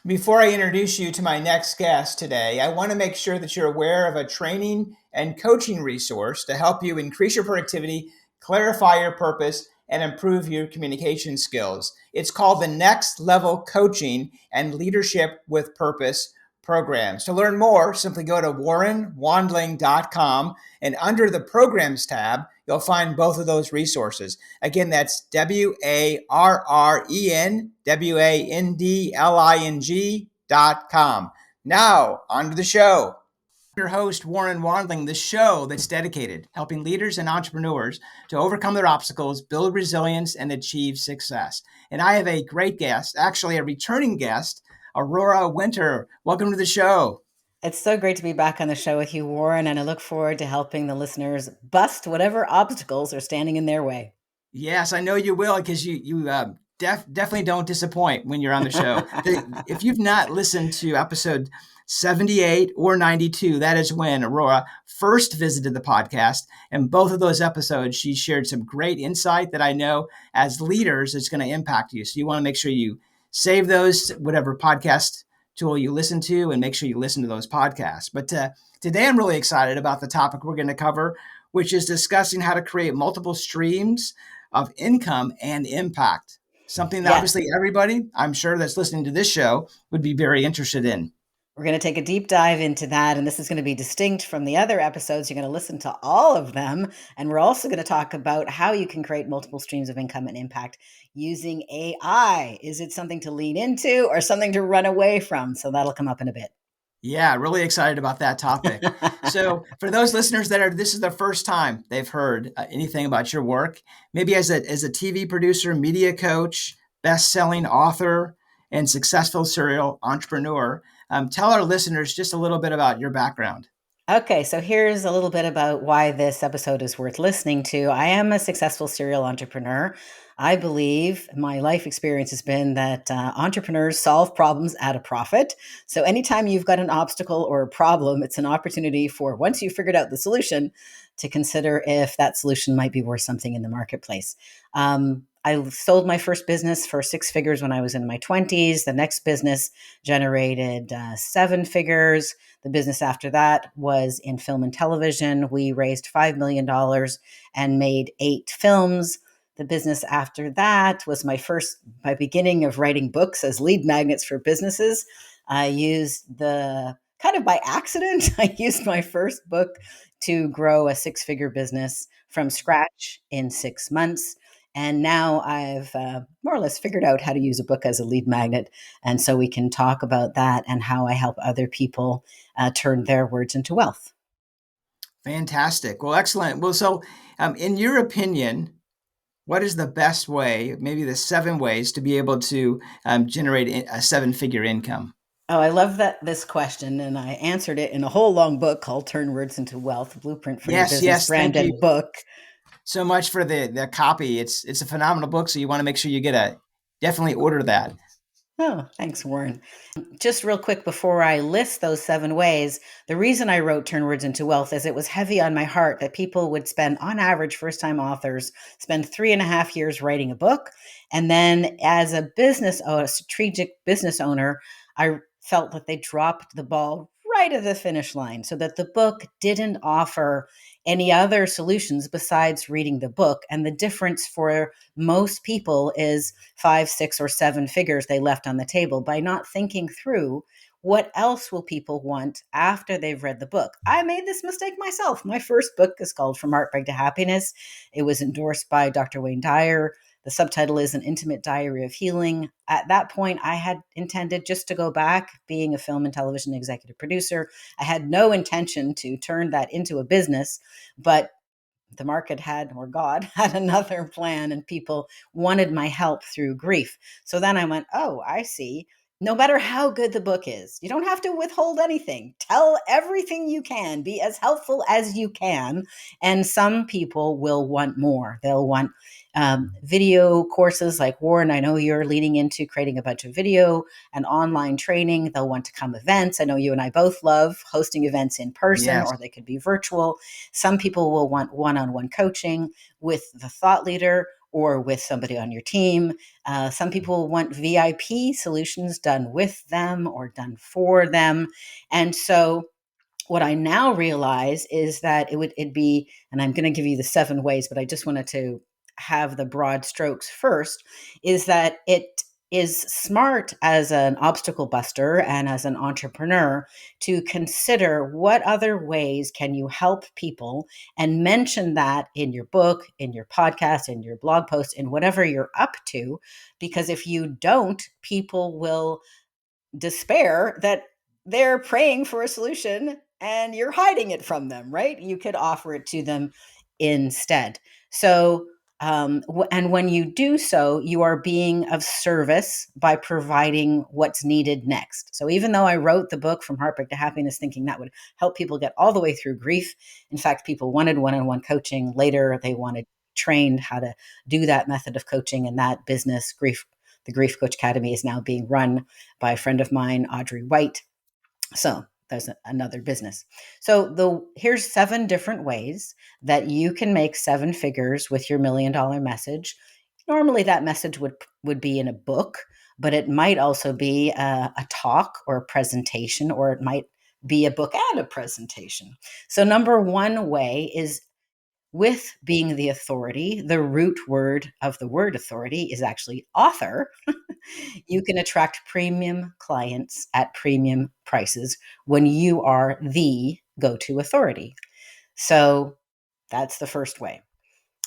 Before I introduce you to my next guest today, I want to make sure that you're aware of a training and coaching resource to help you increase your productivity, clarify your purpose, and improve your communication skills. It's called the Next Level Coaching and Leadership with Purpose programs. To learn more, simply go to warrenwandling.com, and under the programs tab, you'll find both of those resources. Again, that's WARRENWANDLING.com. Now, on to the show. Your host, Warren Wandling, the show that's dedicated helping leaders and entrepreneurs to overcome their obstacles, build resilience, and achieve success. And I have a great guest, actually a returning guest, Aurora Winter. Welcome to the show. It's so great to be back on the show with you, Warren, and I look forward to helping the listeners bust whatever obstacles are standing in their way. Yes, I know you will, because you definitely don't disappoint when you're on the show. If you've not listened to episode 78 or 92, that is when Aurora first visited the podcast. And both of those episodes, she shared some great insight that I know as leaders is going to impact you. So you want to make sure you save those, whatever podcast tool you listen to, and make sure you listen to those podcasts. But today I'm really excited about the topic we're going to cover, which is discussing how to create multiple streams of income and impact. Something that obviously everybody, I'm sure, that's listening to this show would be very interested in. We're going to take a deep dive into that, and this is going to be distinct from the other episodes. You're going to listen to all of them, and we're also going to talk about how you can create multiple streams of income and impact using AI. Is it something to lean into or something to run away from? So that'll come up in a bit. Yeah, really excited about that topic. So for those listeners this is the first time they've heard anything about your work, maybe as a TV producer, media coach, best-selling author, and successful serial entrepreneur, tell our listeners just a little bit about your background. Okay, so here's a little bit about why this episode is worth listening to. I am a successful serial entrepreneur. I believe my life experience has been that entrepreneurs solve problems at a profit. So anytime you've got an obstacle or a problem, it's an opportunity for, once you've figured out the solution, to consider if that solution might be worth something in the marketplace. I sold my first business for 6 figures when I was in my 20s. The next business generated 7 figures. The business after that was in film and television. We raised $5 million and made 8 films. The business after that was my beginning of writing books as lead magnets for businesses. I used kind of by accident, I used my first book to grow a 6-figure business from scratch in 6 months. And now I've more or less figured out how to use a book as a lead magnet. And so we can talk about that and how I help other people turn their words into wealth. Fantastic. Well, excellent. Well, so in your opinion, what is the best way, maybe the 7 ways to be able to generate a 7-figure income? Oh, I love this question. And I answered it in a whole long book called Turn Words into Wealth, Blueprint for Your Business Brand and Book. So much for the copy. It's a phenomenal book. So you want to make sure you definitely order that. Oh, thanks, Warren. Just real quick before I list those 7 ways, the reason I wrote Turn Words into Wealth is it was heavy on my heart that people would spend, on average, first-time authors, spend 3.5 years writing a book. And then as a strategic business owner, I felt that they dropped the ball right at the finish line, so that the book didn't offer any other solutions besides reading the book. And the difference for most people is 5, 6, or 7 figures they left on the table by not thinking through what else will people want after they've read the book. I made this mistake myself. My first book is called From Heartbreak to Happiness. It was endorsed by Dr. Wayne Dyer. The subtitle is An Intimate Diary of Healing. At that point, I had intended just to go back being a film and television executive producer. I had no intention to turn that into a business, but the market or God had another plan, and people wanted my help through grief. So then I went, oh, I see. No matter how good the book is, you don't have to withhold anything. Tell everything you can. Be as helpful as you can. And some people will want more. They'll want video courses like Warren. I know you're leaning into creating a bunch of video and online training. They'll want to come events. I know you and I both love hosting events in person, or they could be virtual. Some people will want one-on-one coaching with the thought leader, or with somebody on your team. Some people want VIP solutions done with them or done for them. And so what I now realize is that it'd be, and I'm going to give you the 7 ways, but I just wanted to have the broad strokes first, is that it is smart as an obstacle buster and as an entrepreneur to consider what other ways can you help people and mention that in your book, in your podcast, in your blog post, in whatever you're up to. Because if you don't, people will despair that they're praying for a solution and you're hiding it from them, right? You could offer it to them instead. So, and when you do so, you are being of service by providing what's needed next. So, even though I wrote the book From Heartbreak to Happiness, thinking that would help people get all the way through grief, in fact, people wanted one on one coaching. Later, they wanted trained how to do that method of coaching, and that business, the Grief Coach Academy, is now being run by a friend of mine, Audrey White. So there's another business. So here's 7 different ways that you can make 7 figures with your $1 million message. Normally that message would be in a book, but it might also be a talk or a presentation, or it might be a book and a presentation. So number 1 way is with being the authority. The root word of the word authority is actually author. You can attract premium clients at premium prices when you are the go-to authority. So that's the first way.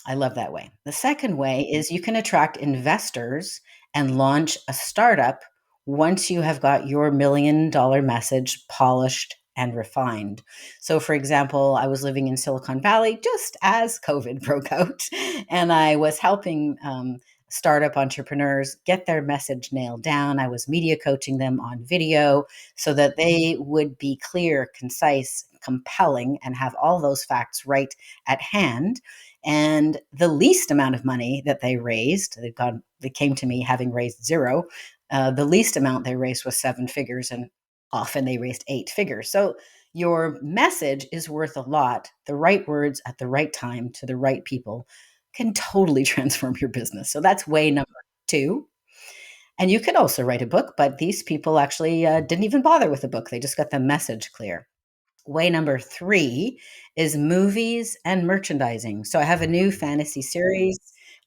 I love that way. The second way is you can attract investors and launch a startup once you have got your $1 million message polished and refined. So, for example, I was living in Silicon Valley just as COVID broke out, and I was helping startup entrepreneurs get their message nailed down. I was media coaching them on video so that they would be clear, concise, compelling, and have all those facts right at hand. And the least amount of money that they raised, they came to me having raised 0. The least amount they raised was 7 figures, and often they raised 8 figures. So your message is worth a lot. The right words at the right time to the right people can totally transform your business. So that's way number 2. And you could also write a book, but these people actually didn't even bother with a book. They just got the message clear. Way number 3 is movies and merchandising. So I have a new fantasy series.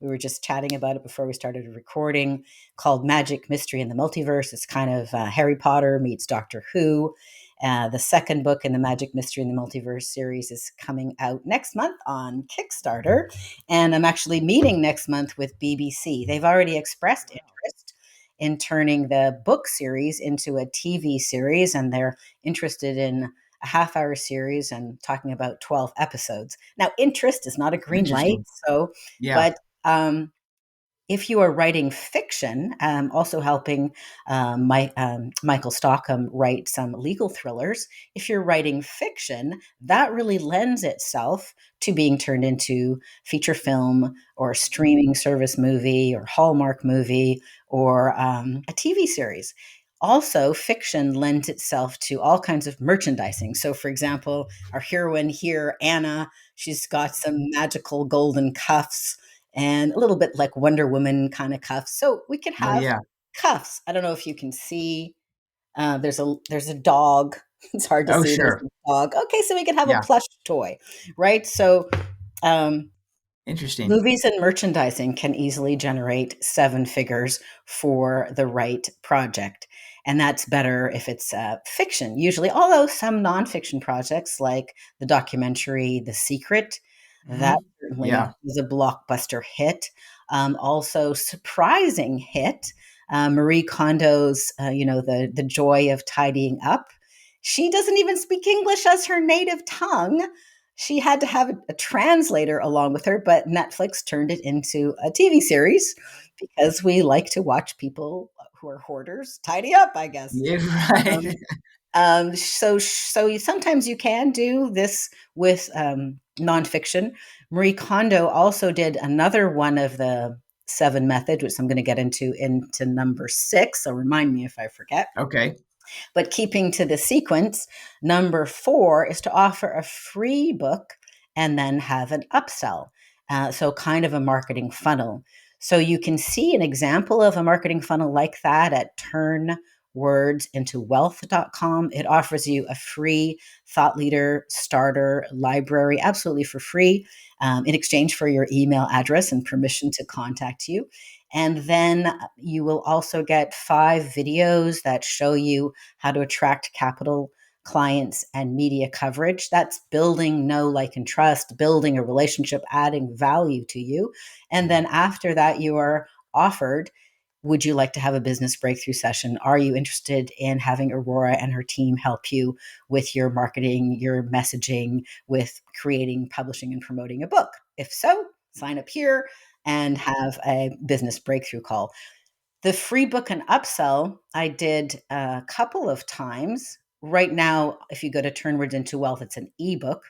We were just chatting about it before we started recording, called Magic, Mystery, and the Multiverse. It's kind of Harry Potter meets Doctor Who. The second book in the Magic, Mystery, and the Multiverse series is coming out next month on Kickstarter. And I'm actually meeting next month with BBC. They've already expressed interest in turning the book series into a TV series, and they're interested in a half-hour series and talking about 12 episodes. Now, interest is not a green light. So, yeah. But if you are writing fiction, also helping Michael Stockham write some legal thrillers, if you're writing fiction, that really lends itself to being turned into feature film or streaming service movie or Hallmark movie or a TV series. Also, fiction lends itself to all kinds of merchandising. So, for example, our heroine here, Anna, she's got some magical golden cuffs and a little bit like Wonder Woman kind of cuffs. So we could have cuffs. I don't know if you can see. There's a dog. It's hard to see. Sure. There's a dog. Okay, so we could have a plush toy, right? So interesting. Movies and merchandising can easily generate 7 figures for the right project. And that's better if it's fiction, usually, although some nonfiction projects like the documentary The Secret, that certainly is a blockbuster hit. Also, surprising hit, Marie Kondo's, the joy of tidying up. She doesn't even speak English as her native tongue. She had to have a translator along with her, but Netflix turned it into a TV series because we like to watch people who are hoarders tidy up, I guess. Yeah, right. So sometimes you can do this with nonfiction. Marie Kondo also did another one of the 7 methods, which I'm going to get into number 6. So remind me if I forget. Okay. But keeping to the sequence, number 4 is to offer a free book and then have an upsell. So kind of a marketing funnel. So you can see an example of a marketing funnel like that at turnwordsintowealth.com. It offers you a free thought leader starter library absolutely for free, in exchange for your email address and permission to contact you. And then you will also get 5 videos that show you how to attract capital, clients, and media coverage. That's building know, like, and trust, building a relationship, adding value to you. And then after that, you are offered, would you like to have a business breakthrough session? Are you interested in having Aurora and her team help you with your marketing, your messaging, with creating, publishing, and promoting a book? If so, sign up here and have a business breakthrough call. The free book and upsell I did a couple of times. Right now, if you go to Turn Words into Wealth, it's an ebook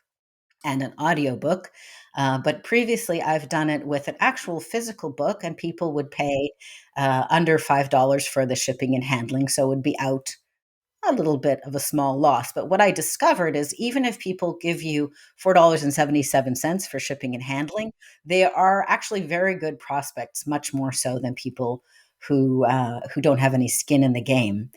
and an audiobook. But previously, I've done it with an actual physical book, and people would pay under $5 for the shipping and handling. So it would be out a little bit of a small loss. But what I discovered is even if people give you $4.77 for shipping and handling, they are actually very good prospects, much more so than people who don't have any skin in the game.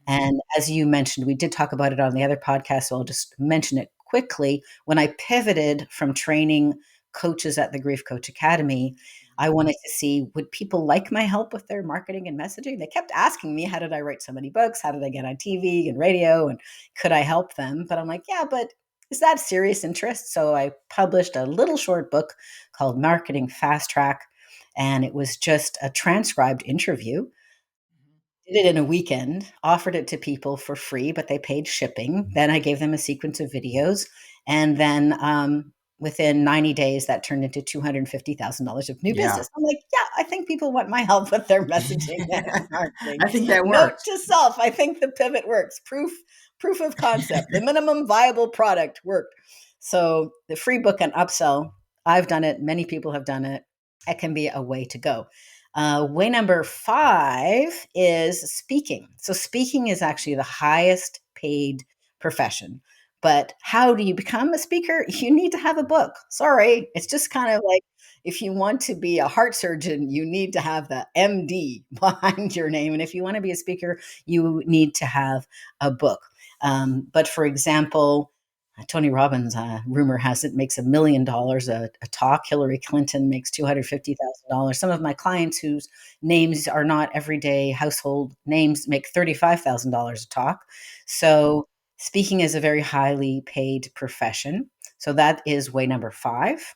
And as you mentioned, we did talk about it on the other podcast, so I'll just mention it quickly. When I pivoted from training coaches at the Grief Coach Academy, I wanted to see, would people like my help with their marketing and messaging? They kept asking me, how did I write so many books? How did I get on TV and radio? And could I help them? But I'm like, yeah, but is that serious interest? So I published a little short book called Marketing Fast Track, and it was just a transcribed interview. Did it in a weekend, offered it to people for free, but they paid shipping. Then I gave them a sequence of videos. And then within 90 days, that turned into $250,000 of new Yeah. business. I'm like, yeah, I think people want my help with their messaging and marketing. I think that Note works. to self, I think the pivot works. Proof of concept. The minimum viable product worked. So the free book and upsell, I've done it. Many people have done it. It can be a way to go. Way number 5 is speaking. So, speaking is actually the highest paid profession. But how do you become a speaker? You need to have a book. Sorry. It's just kind of like if you want to be a heart surgeon, you need to have the MD behind your name. And if you want to be a speaker, you need to have a book. But for example, Tony Robbins, rumor has it, makes $1 million a talk. Hillary Clinton makes $250,000. Some of my clients whose names are not everyday household names make $35,000 a talk. So speaking is a very highly paid profession. So that is way number 5.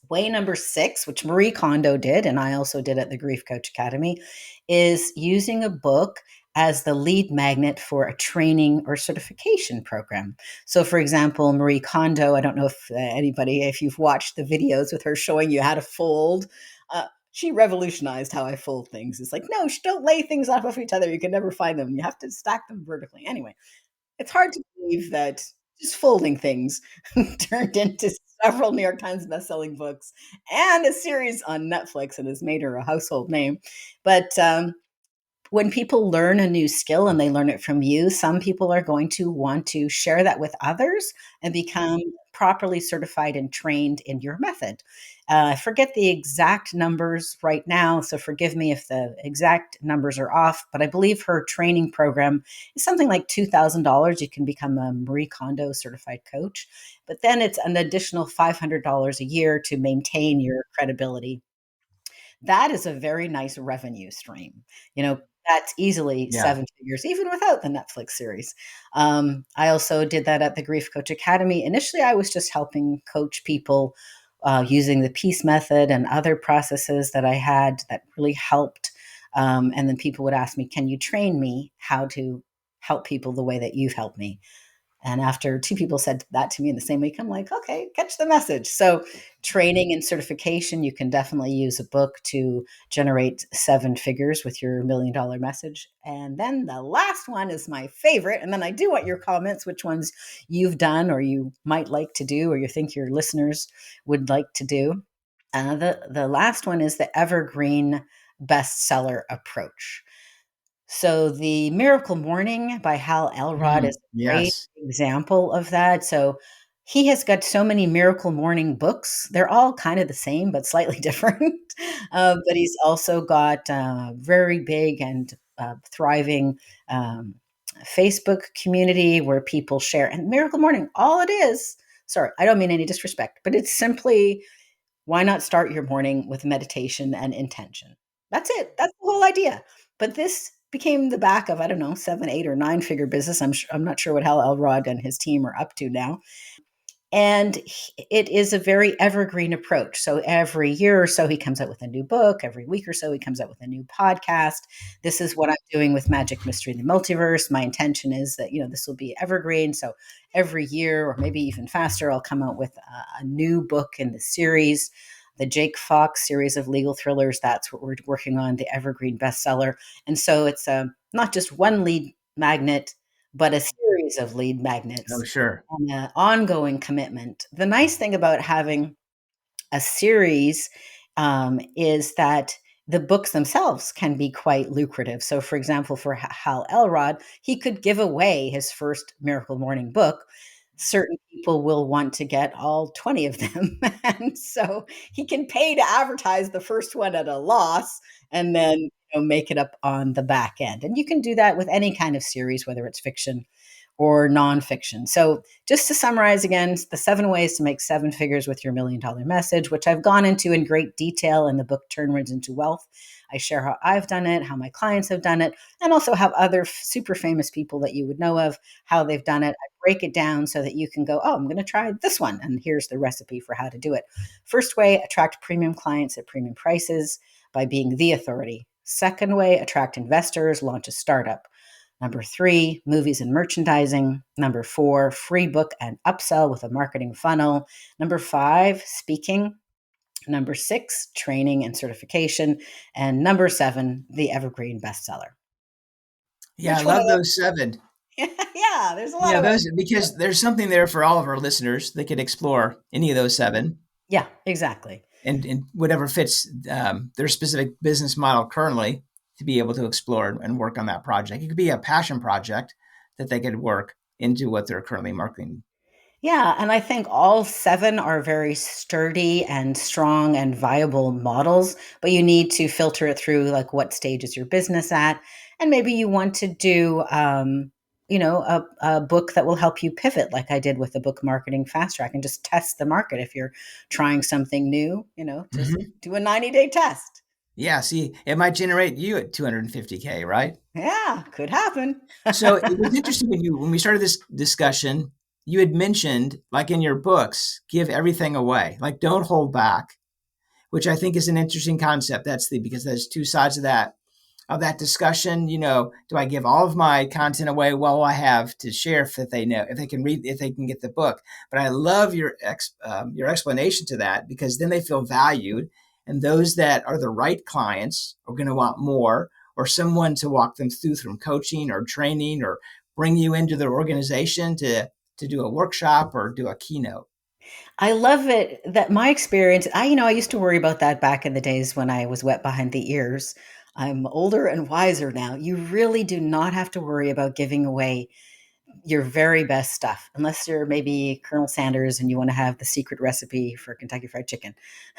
Way number 6, which Marie Kondo did, and I also did at the Grief Coach Academy, is using a book as the lead magnet for a training or certification program. So, for example, Marie Kondo, I don't know if anybody, if you've watched the videos with her showing you how to fold, she revolutionized how I fold things. It's like, no, don't lay things off of each other. You can never find them. You have to stack them vertically. Anyway, it's hard to believe that just folding things turned into several New York Times bestselling books and a series on Netflix and has made her a household name. But when people learn a new skill and they learn it from you, some people are going to want to share that with others and become properly certified and trained in your method. I forget the exact numbers right now, so forgive me if the exact numbers are off, but I believe her training program is something like $2,000. You can become a Marie Kondo certified coach, but then it's an additional $500 a year to maintain your credibility. That is a very nice revenue stream. You know, that's easily Yeah. 7 figures, even without the Netflix series. I also did that at the Grief Coach Academy. Initially, I was just helping coach people using the peace method and other processes that I had that really helped. And then people would ask me, can you train me how to help people the way that you've helped me? And after 2 people said that to me in the same week, I'm like, okay, catch the message. So, training and certification, you can definitely use a book to generate 7 figures with your $1 million message. And then the last one is my favorite. And then I do want your comments, which ones you've done or you might like to do or you think your listeners would like to do. The last one is the evergreen bestseller approach. So the Miracle Morning by Hal Elrod is a great Yes. example of that. So He has got so many Miracle Morning books. They're all kind of the same, but slightly different. But he's also got very big and thriving Facebook community where people share. And Miracle Morning, all it is, sorry, I don't mean any disrespect, but it's simply why not start your morning with meditation and intention? That's it. That's the whole idea. But this became the back of, I don't know, 7, 8, or 9 figure business. I'm not sure what Hal Elrod and his team are up to now, and it is a very evergreen approach. So every year or so, he comes out with a new book. Every week or so, he comes out with a new podcast. This is what I'm doing with Magic Mystery in the Multiverse. My intention is that, this will be evergreen. So every year, or maybe even faster, I'll come out with a new book in the series. The Jake Fox series of legal thrillers, that's what we're working on, the evergreen bestseller. And so it's not just one lead magnet, but a series of lead Oh, magnets sure. and an ongoing commitment. The nice thing about having a series is that the books themselves can be quite lucrative. So, for example, for Hal Elrod, he could give away his first Miracle Morning book. Certain people will want to get all 20 of them. And so he can pay to advertise the first one at a loss and then make it up on the back end. And you can do that with any kind of series, whether it's fiction or nonfiction. So, just to summarize again, the 7 ways to make 7 figures with your $1 million message, which I've gone into in great detail in the book Turn Words into Wealth. I share how I've done it, how my clients have done it, and also have other super famous people that you would know of, how they've done it. I break it down so that you can go, oh, I'm going to try this one. And here's the recipe for how to do it. First way, attract premium clients at premium prices by being the authority. Second way, attract investors, launch a startup. Number 3, movies and merchandising. Number 4, free book and upsell with a marketing funnel. Number 5, speaking. Number 6, training and certification. And number 7, the evergreen bestseller. Yeah, I Which one of love those? those 7. Yeah, there's a lot Yeah, of those, ways. because there's something there for all of our listeners. They could explore any of those 7 Yeah, exactly. and whatever fits their specific business model currently to be able to explore and work on that project. It could be a passion project that they could work into what they're currently marketing. Yeah, and I think all 7 are very sturdy and strong and viable models, but you need to filter it through like what stage is your business at, and maybe you want to do a book that will help you pivot, like I did with the book Marketing Fast Track, and just test the market. If you're trying something new, just Mhm. do a 90-day test. Yeah, see, it might generate you at 250K, right? Yeah, could happen. So it was interesting when we started this discussion, you had mentioned, like in your books, give everything away, like don't hold back, which I think is an interesting concept. Because there's two sides of that discussion. Do I give all of my content away? Well, I have to share if they know, if they can read, if they can get the book. But I love your explanation to that, because then they feel valued, and those that are the right clients are going to want more, or someone to walk them through from coaching or training, or bring you into their organization to do a workshop or do a keynote. I love it that my experience, I used to worry about that back in the days when I was wet behind the ears. I'm older and wiser now. You really do not have to worry about giving away your very best stuff, unless you're maybe Colonel Sanders and you want to have the secret recipe for Kentucky Fried Chicken.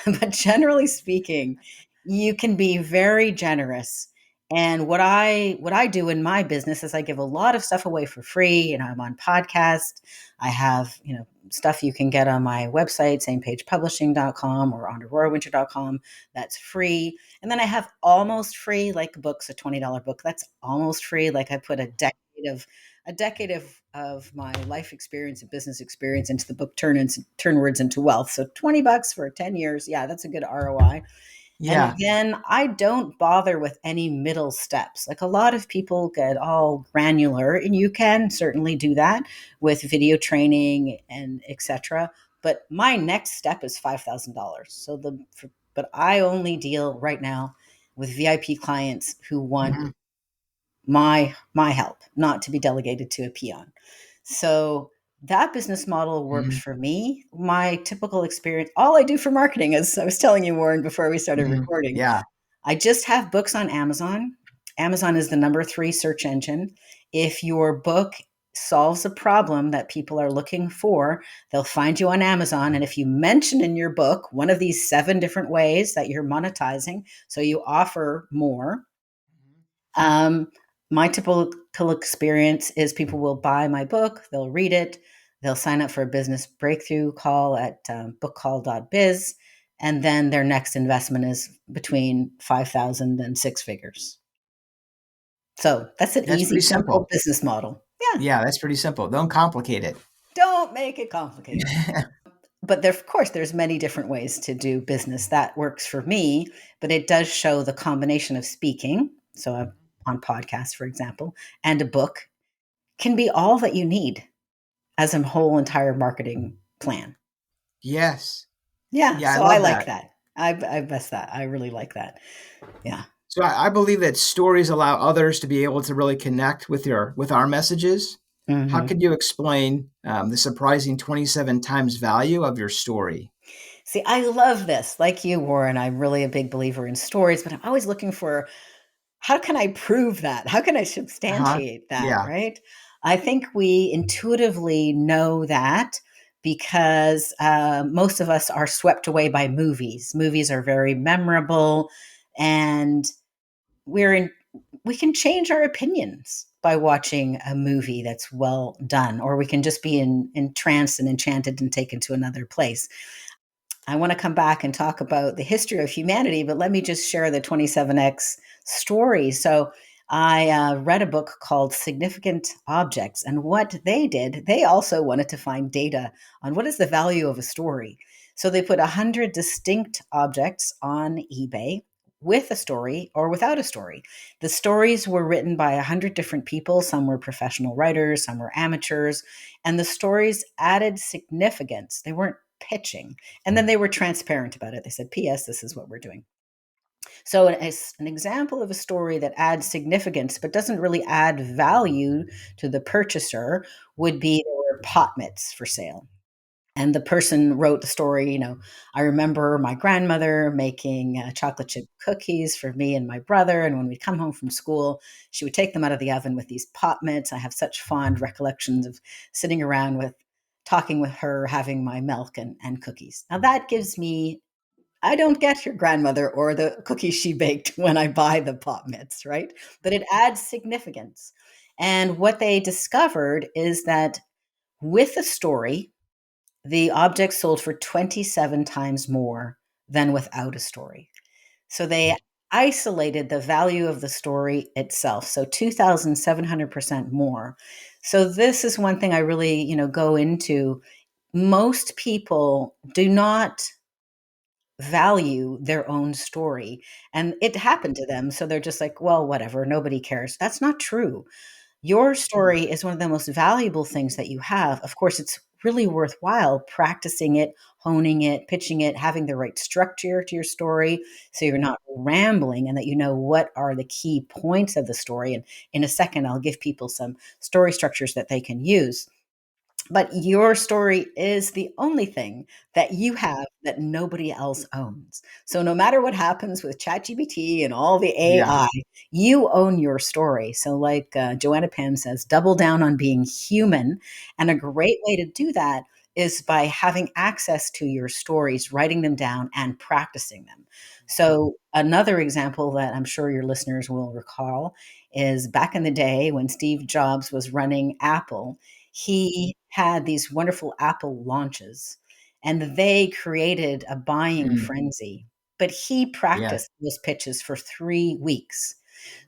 But generally speaking, you can be very generous. And what I do in my business is I give a lot of stuff away for free. I'm on podcast. I have, stuff you can get on my website, samepagepublishing.com or on aurorawinter.com. That's free. And then I have almost free, like books, a $20 book. That's almost free. Like I put a decade of my life experience and business experience into the book Turn Words into Wealth. So $20 for 10 years. Yeah, that's a good ROI. And Yeah. then I don't bother with any middle steps. Like a lot of people get all granular, and you can certainly do that with video training and etc. But my next step is $5,000. But I only deal right now with VIP clients who want Mhm. my help, not to be delegated to a peon. So that business model works Mhm. for me. My typical experience, all I do for marketing, as I was telling you, Warren, before we started Mhm. recording, Yeah. I just have books on Amazon. Amazon is the number 3 search engine. If your book solves a problem that people are looking for, they'll find you on Amazon. And if you mention in your book one of these 7 different ways that you're monetizing, so you offer more, um, my typical experience is people will buy my book, they'll read it, they'll sign up for a business breakthrough call at bookcall.biz, and then their next investment is between 5,000 and 6 figures. So that's an That's easy, pretty simple simple. business model. Yeah, Yeah, that's pretty simple. Don't complicate it. don't make it complicated. But there, of course, there's many different ways to do business. That works for me, but it does show the combination of speaking. So on podcasts, for example, and a book can be all that you need as a whole entire marketing plan. Yes. Yeah, Yeah, I so I love like that. that. I best that. I really like that. Yeah. So I believe that stories allow others to be able to really connect with our messages. How Hmm. could you explain the surprising 27 times value of your story? See, I love this. Like you, Warren, I'm really a big believer in stories, but I'm always looking for how can I prove that? How can I Uh-huh. substantiate that, Yeah. right? I think we intuitively know that because most of us are swept away by movies. Movies are very memorable, and we're in. We can change our opinions by watching a movie that's well done, or we can just be entranced and enchanted and taken to another place. I want to come back and talk about the history of humanity, but let me just share the 27X story. So, I read a book called Significant Objects, and what they did, they also wanted to find data on what is the value of a story. So, they put 100 distinct objects on eBay with a story or without a story. The stories were written by 100 different people. Some were professional writers, some were amateurs, and the stories added significance. They weren't pitching. And then they were transparent about it. They said, P.S., this is what we're doing. So, as an example of a story that adds significance but doesn't really add value to the purchaser would be there were pot mitts for sale. And the person wrote the story, I remember my grandmother making chocolate chip cookies for me and my brother. And when we'd come home from school, she would take them out of the oven with these pot mitts. I have such fond recollections of sitting around with talking with her, having my milk and cookies. Now that gives me, I don't get your grandmother or the cookies she baked when I buy the pot mitts, right? But it adds significance. And what they discovered is that with a story, the object sold for 27 times more than without a story. So they isolated the value of the story itself. So 2,700% more. So this is one thing I really, go into. Most people do not value their own story, and it happened to them. So they're just like, well, whatever, nobody cares. That's not true. Your story is one of the most valuable things that you have. Of course, it's really worthwhile practicing it, honing it, pitching it, having the right structure to your story so you're not rambling and that you know what are the key points of the story. And in a second, I'll give people some story structures that they can use. But your story is the only thing that you have that nobody else owns. So no matter what happens with ChatGPT and all the Yeah. AI, you own your story. So like Joanna Penn says, double down on being human. And a great way to do that is by having access to your stories, writing them down and practicing them. So another example that I'm sure your listeners will recall is back in the day when Steve Jobs was running Apple, he had these wonderful Apple launches and they created a buying Mm, frenzy. But he yeah. practiced those pitches for 3 weeks.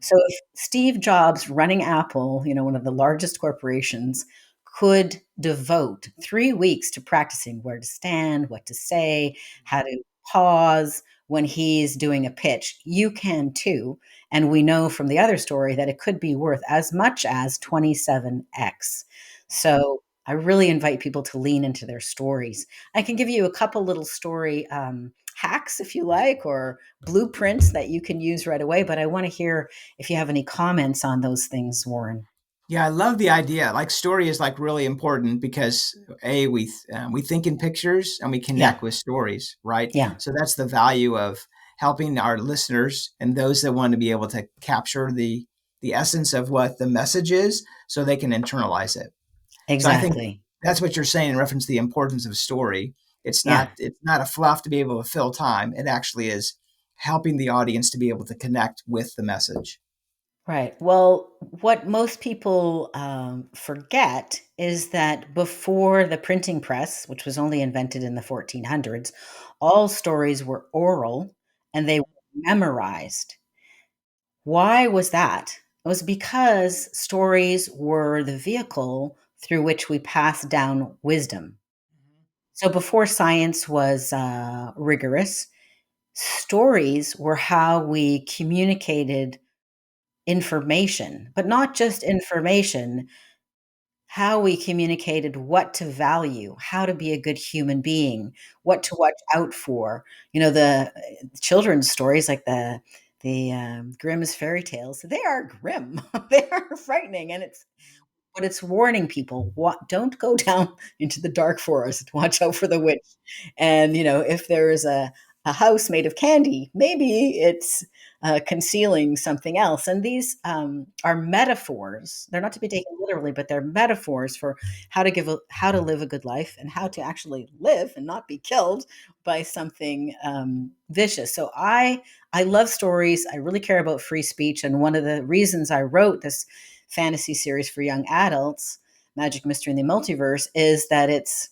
So if Steve Jobs running Apple, one of the largest corporations, could devote 3 weeks to practicing where to stand, what to say, how to pause when he's doing a pitch, you can too. And we know from the other story that it could be worth as much as 27x. So I really invite people to lean into their stories. I can give you a couple little story hacks if you like, or blueprints that you can use right away. But I want to hear if you have any comments on those things, Warren. Yeah, I love the idea. Like story is like really important because we think in pictures and we Yeah, connect with stories, right? yeah. So that's the value of helping our listeners and those that want to be able to capture the essence of what the message is, so they can internalize it. So I think Exactly. that's what you're saying in reference to the importance of story. Yeah. It's not a fluff to be able to fill time. It actually is helping the audience to be able to connect with the message. Right. Well, what most people forget is that before the printing press, which was only invented in the 1400s, all stories were oral and they were memorized. Why was that? It was because stories were the vehicle through which we pass down wisdom. So before science was rigorous, stories were how we communicated information, but not just information, how we communicated what to value, how to be a good human being, what to watch out for. The children's stories like the Grimm's fairy tales, they are grim. They are frightening, and it's warning people, what, don't go down into the dark forest. Watch out for the witch. And if there is a house made of candy, maybe it's concealing something else. And these are metaphors. They're not to be taken literally, but they're metaphors for how to live a good life and how to actually live and not be killed by something vicious. So I love stories. I really care about free speech, and one of the reasons I wrote this fantasy series for young adults, Magic Mystery and the Multiverse, is that it's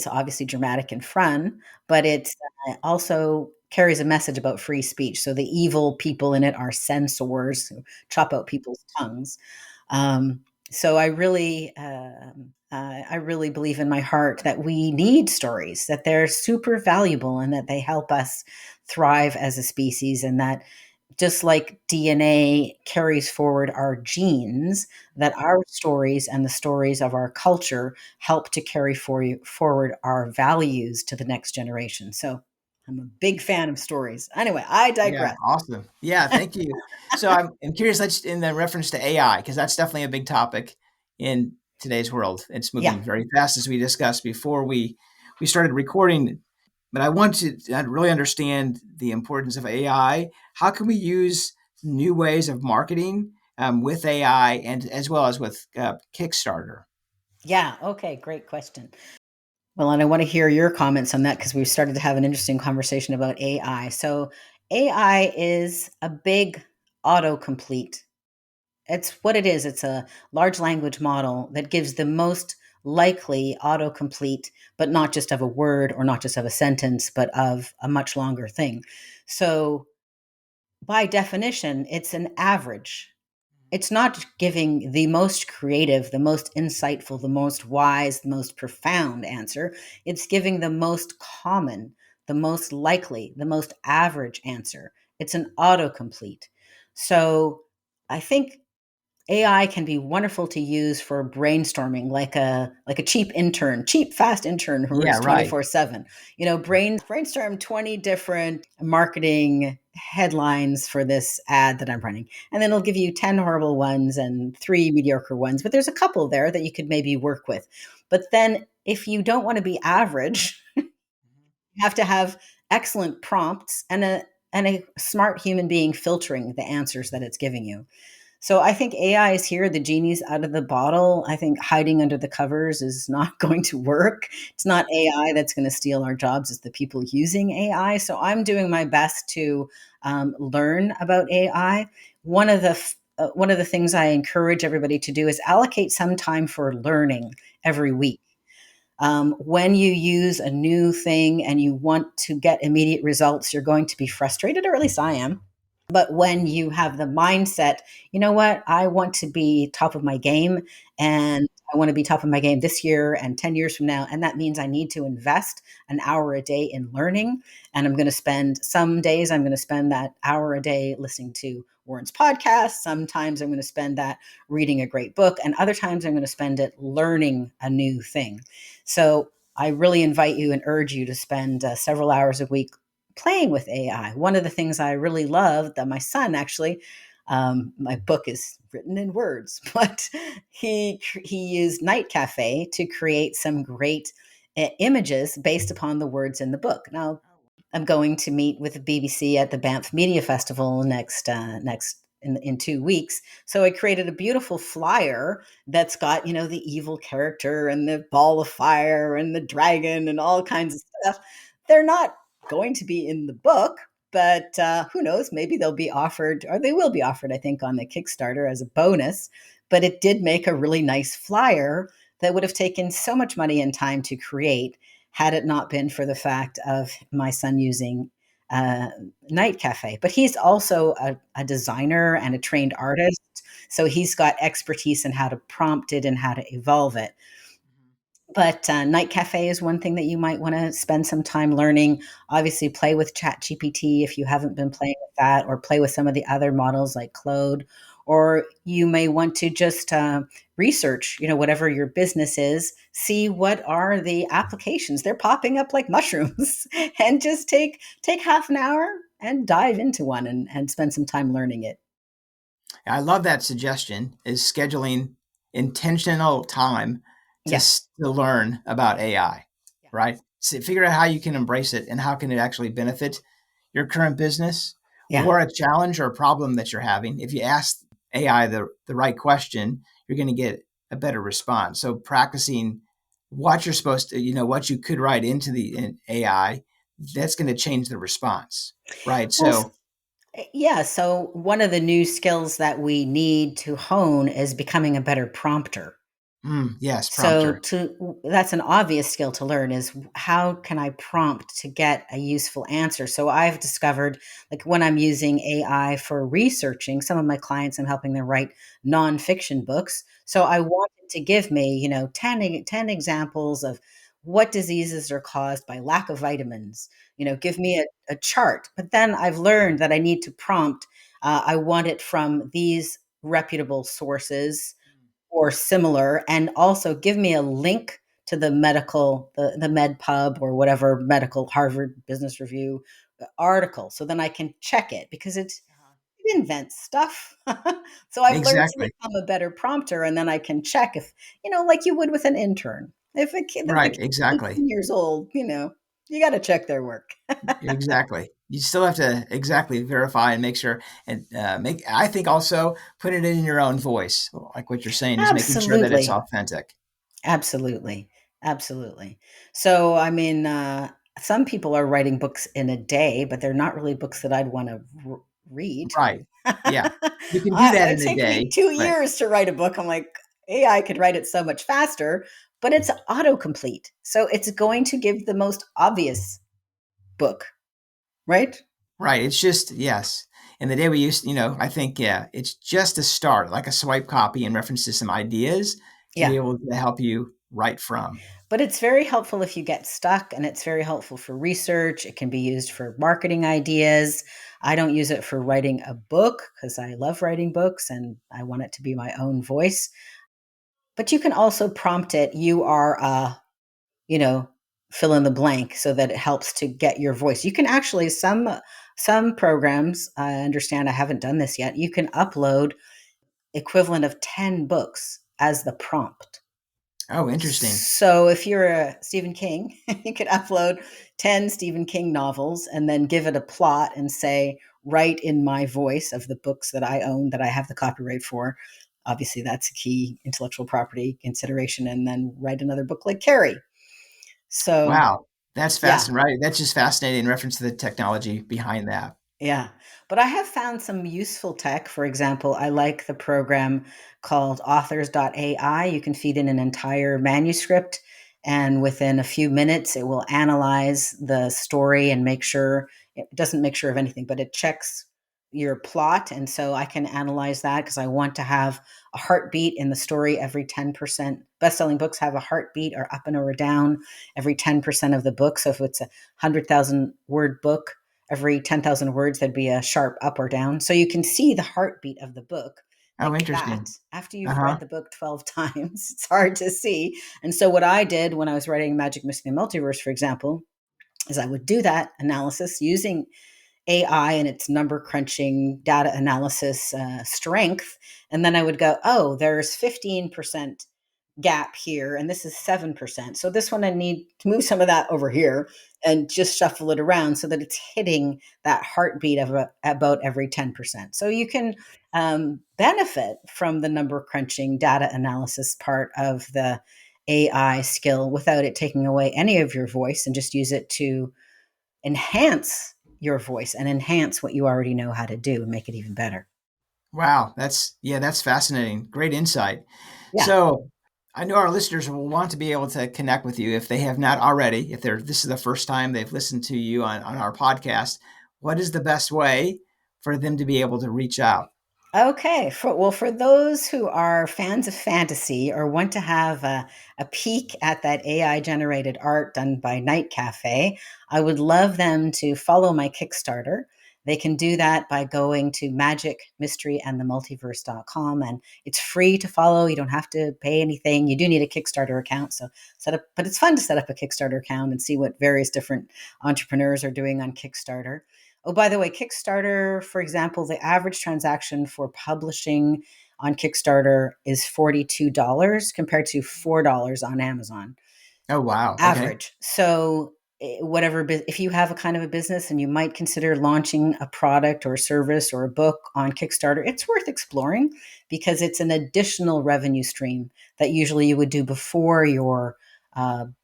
obviously dramatic and fun, but it also carries a message about free speech. So the evil people in it are censors who chop out people's tongues. Um, so I really believe in my heart that we need stories, that they're super valuable, and that they help us thrive as a species, and that just like DNA carries forward our genes, that our stories and the stories of our culture help to carry forward our values to the next generation. So I'm a big fan of stories. Anyway, I Yeah, digress. awesome. Yeah, thank you. So I'm curious, let's in the reference to AI, because that's definitely a big topic in today's world. It's Yeah. moving very fast, as we discussed before we started recording. But I want to really understand the importance of AI. How can we use new ways of marketing with AI, and as well as with Kickstarter? Yeah. Okay. Great question. Well, and I want to hear your comments on that because we've started to have an interesting conversation about AI. So, AI is a big autocomplete. It's what it is. It's a large language model that gives the most likely autocomplete, but not just of a word or not just of a sentence, but of a much longer thing. So, by definition, it's an average. It's not giving the most creative, the most insightful, the most wise, the most profound answer. It's giving the most common, the most likely, the most average answer. It's an autocomplete. So I think AI can be wonderful to use for brainstorming, like a cheap fast intern who Yeah, is right. 24/7. Brainstorm 20 different marketing headlines for this ad that I'm running, and then it'll give you 10 horrible ones and 3 mediocre ones, but there's a couple there that you could maybe work with. But then if you don't want to be average, you have to have excellent prompts and a smart human being filtering the answers that it's giving you. So I think AI is here. The genie's out of the bottle. I think hiding under the covers is not going to work. It's not AI that's going to steal our jobs. It's the people using AI. So I'm doing my best to learn about AI. One of the things I encourage everybody to do is allocate some time for learning every week. When you use a new thing and you want to get immediate results, you're going to be frustrated, or at least I am. But when you have the mindset, you know what, I want to be top of my game, and I want to be top of my game this year and 10 years from now. And that means I need to invest an hour a day in learning. And some days, I'm going to spend that hour a day listening to Warren's podcast. Sometimes I'm going to spend that reading a great book. And other times I'm going to spend it learning a new thing. So I really invite you and urge you to spend several hours a week playing with AI. One of the things I really love that my son actually, my book is written in words, but he used Night Cafe to create some great images based upon the words in the book. Now, I'm going to meet with the BBC at the Banff Media Festival next in 2 weeks. So I created a beautiful flyer that's got, the evil character and the ball of fire and the dragon and all kinds of stuff. They're not going to be in the book, but who knows? Maybe they'll be offered, or they will be offered, I think, on the Kickstarter as a bonus. But it did make a really nice flyer that would have taken so much money and time to create had it not been for the fact of my son using Night Cafe. But he's also a designer and a trained artist. So he's got expertise in how to prompt it and how to evolve it. But Night Cafe is one thing that you might want to spend some time learning. Obviously, play with ChatGPT if you haven't been playing with that, or play with some of the other models like Claude. Or you may want to just research, whatever your business is, see what are the applications. They're popping up like mushrooms, and just take half an hour and dive into one and spend some time learning it. I love that suggestion, is scheduling intentional time to, Yeah. to learn about AI, Yeah. right? So figure out how you can embrace it and how can it actually benefit your current business Yeah. or a challenge or a problem that you're having. If you ask AI the right question, you're going to get a better response. So practicing what you're supposed to, what you could write into the AI, that's going to change the response, right? Well, So, yeah. So one of the new skills that we need to hone is becoming a better prompter. yes, So prompter. that's an obvious skill to learn, is how can I prompt to get a useful answer? So I've discovered, like, when I'm using AI for researching, some of my clients, I'm helping them write nonfiction books. So I want it to give me, 10 examples of what diseases are caused by lack of vitamins. Give me a chart. But then I've learned that I need to prompt. I want it from these reputable sources or similar, and also give me a link to the the med pub or whatever medical Harvard Business Review article, so then I can check it, because it invents stuff. So I've learned to Exactly. become a better prompter, and then I can check if, like you would with an intern. If the Right. kid's Exactly. 18 years old, you got to check their work. Exactly. You still have to exactly verify and make sure, and I think also put it in your own voice. Like what you're saying is making sure that it's Absolutely. authentic. Absolutely. Absolutely. So, I mean, some people are writing books in a day, but they're not really books that I'd want to read. Right. Yeah. You can do that It in a take me day, two but years to write a book. I'm like, AI could write it so much faster, but it's autocomplete. So it's going to give the most obvious book, right? right. It's just, yes. In the day we used, I think, yeah, it's just a start, like a swipe copy in reference to some ideas to be Yeah. able to help you write from. But it's very helpful if you get stuck, and it's very helpful for research. It can be used for marketing ideas. I don't use it for writing a book because I love writing books and I want it to be my own voice. But you can also prompt it, you are you know, fill in the blank, so that it helps to get your voice. You can actually, some programs, I understand, I haven't done this yet. You can upload equivalent of 10 books as the prompt. Oh, interesting. So if you're a Stephen King, you could upload 10 Stephen King novels and then give it a plot and say, write in my voice of the books that I own, that I have the copyright for. Obviously, that's a key intellectual property consideration. And then write another book like Carrie. So, Wow. That's yeah. fascinating, right? That's just fascinating in reference to the technology behind that. Yeah. But I have found some useful tech. For example, I like the program called authors.ai. You can feed in an entire manuscript, and within a few minutes, it will analyze the story and make sure it doesn't make sure of anything, but it checks your plot. And so I can analyze that because I want to have a heartbeat in the story every 10%. Best-selling books have a heartbeat, or up and or down, every 10% of the book. So if it's a 100,000 word book, every 10,000 words, there'd be a sharp up or down. So you can see the heartbeat of the book Oh, like that. interesting. After Uh you've huh. read the book 12 times, it's hard to see. And so what I did when I was writing Magic Mystery and Multiverse, for example, is I would do that analysis using AI and its number crunching data analysis strength. And then I would go, oh, there's 15% gap here, and this is 7%. So this one I need to move some of that over here and just shuffle it around so that it's hitting that heartbeat of about every 10%. So you can benefit from the number crunching data analysis part of the AI skill without it taking away any of your voice, and just use it to enhance your voice and enhance what you already know how to do and make it even better. Wow, that's fascinating. Great insight. Yeah. So I know our listeners will want to be able to connect with you if they have not already. If this is the first time they've listened to you on our podcast, what is the best way for them to be able to reach out? Okay. For those who are fans of fantasy or want to have a peek at that AI generated art done by Night Cafe, I would love them to follow my Kickstarter. They can do that by going to magicmysteryandthemultiverse.com, and it's free to follow. You don't have to pay anything. You do need a Kickstarter account, so set up, but it's fun to set up a Kickstarter account and see what various different entrepreneurs are doing on Kickstarter. Oh, by the way, Kickstarter, for example, the average transaction for publishing on Kickstarter is $42 compared to $4 on Amazon. Oh, wow. Okay. Average. So whatever, if you have a kind of a business and you might consider launching a product or a service or a book on Kickstarter, it's worth exploring because it's an additional revenue stream that usually you would do before your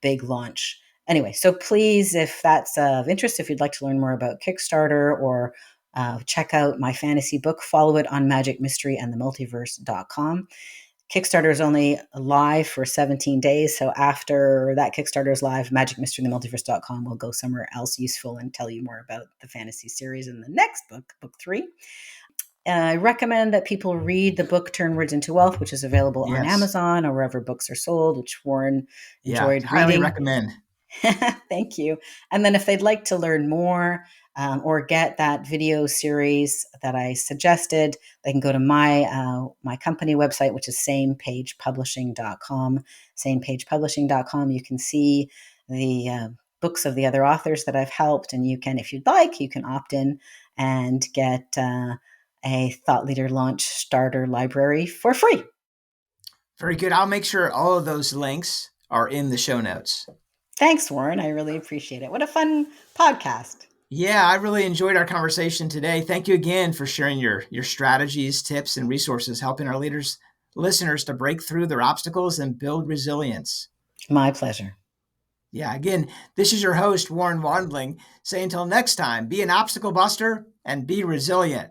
big launch. Anyway, so please, if that's of interest, if you'd like to learn more about Kickstarter or check out my fantasy book, follow it on magicmysteryandthemultiverse.com. Kickstarter is only live for 17 days. So after that Kickstarter is live, magicmysteryandthemultiverse.com will go somewhere else useful and tell you more about the fantasy series in the next book, book 3. I recommend that people read the book Turn Words into Wealth, which is available on Yes. Amazon or wherever books are sold, which Warren Yeah. enjoyed Highly reading. recommend. Thank you. And then if they'd like to learn more or get that video series that I suggested, they can go to my company website, which is samepagepublishing.com. Samepagepublishing.com. You can see the books of the other authors that I've helped, and you can, if you'd like, you can opt in and get a Thought Leader Launch Starter Library for free. Very good. I'll make sure all of those links are in the show notes. Thanks, Warren. I really appreciate it. What a fun podcast. Yeah, I really enjoyed our conversation today. Thank you again for sharing your strategies, tips, and resources, helping our listeners to break through their obstacles and build resilience. My pleasure. Yeah, again, this is your host, Warren Wandling, saying until next time, be an obstacle buster and be resilient.